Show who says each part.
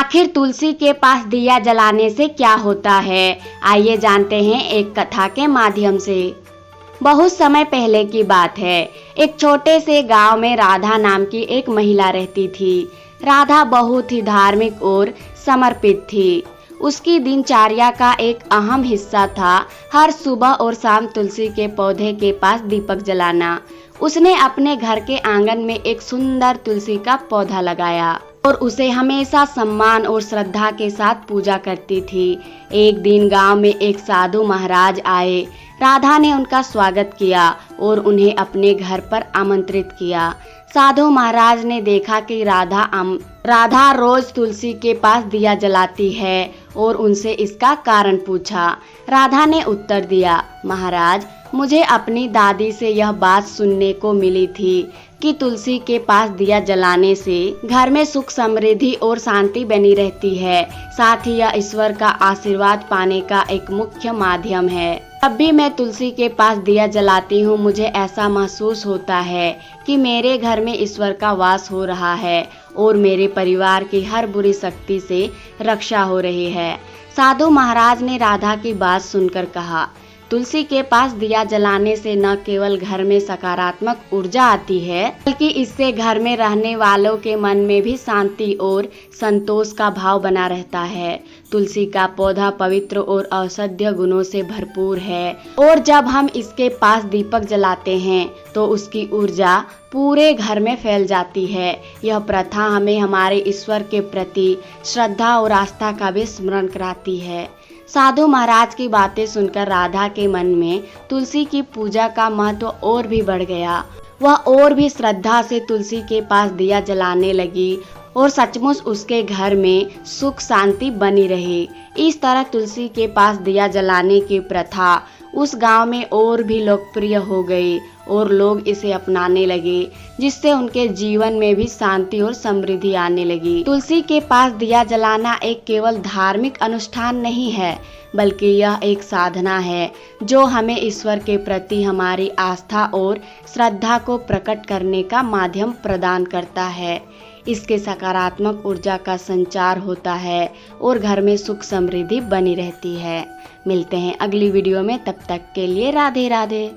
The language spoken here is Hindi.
Speaker 1: आखिर तुलसी के पास दिया जलाने से क्या होता है, आइए जानते हैं एक कथा के माध्यम से। बहुत समय पहले की बात है। एक छोटे से गांव में राधा नाम की एक महिला रहती थी। राधा बहुत ही धार्मिक और समर्पित थी। उसकी दिनचर्या का एक अहम हिस्सा था हर सुबह और शाम तुलसी के पौधे के पास दीपक जलाना। उसने अपने घर के आंगन में एक सुंदर तुलसी का पौधा लगाया और उसे हमेशा सम्मान और श्रद्धा के साथ पूजा करती थी। एक दिन गांव में एक साधु महाराज आए। राधा ने उनका स्वागत किया और उन्हें अपने घर पर आमंत्रित किया। साधु महाराज ने देखा कि राधा रोज तुलसी के पास दिया जलाती है और उनसे इसका कारण पूछा। राधा ने उत्तर दिया, महाराज, मुझे अपनी दादी से यह बात सुनने को मिली थी कि तुलसी के पास दिया जलाने से घर में सुख समृद्धि और शांति बनी रहती है। साथ ही यह ईश्वर का आशीर्वाद पाने का एक मुख्य माध्यम है। जब भी मैं तुलसी के पास दिया जलाती हूँ, मुझे ऐसा महसूस होता है कि मेरे घर में ईश्वर का वास हो रहा है और मेरे परिवार की हर बुरी शक्ति से रक्षा हो रही है। साधु महाराज ने राधा की बात सुनकर कहा, तुलसी के पास दिया जलाने से न केवल घर में सकारात्मक ऊर्जा आती है, बल्कि इससे घर में रहने वालों के मन में भी शांति और संतोष का भाव बना रहता है। तुलसी का पौधा पवित्र और औषधीय गुणों से भरपूर है और जब हम इसके पास दीपक जलाते हैं तो उसकी ऊर्जा पूरे घर में फैल जाती है। यह प्रथा हमें हमारे ईश्वर के प्रति श्रद्धा और आस्था का भी स्मरण कराती है। साधु महाराज की बातें सुनकर राधा के मन में तुलसी की पूजा का महत्व और भी बढ़ गया। वह और भी श्रद्धा से तुलसी के पास दिया जलाने लगी और सचमुच उसके घर में सुख शांति बनी रही। इस तरह तुलसी के पास दिया जलाने की प्रथा उस गांव में और भी लोकप्रिय हो गई और लोग इसे अपनाने लगे, जिससे उनके जीवन में भी शांति और समृद्धि आने लगी। तुलसी के पास दिया जलाना एक केवल धार्मिक अनुष्ठान नहीं है, बल्कि यह एक साधना है जो हमें ईश्वर के प्रति हमारी आस्था और श्रद्धा को प्रकट करने का माध्यम प्रदान करता है। इसके सकारात्मक ऊर्जा का संचार होता है और घर में सुख समृद्धि बनी रहती है। मिलते हैं अगली वीडियो में, तब तक के लिए राधे राधे।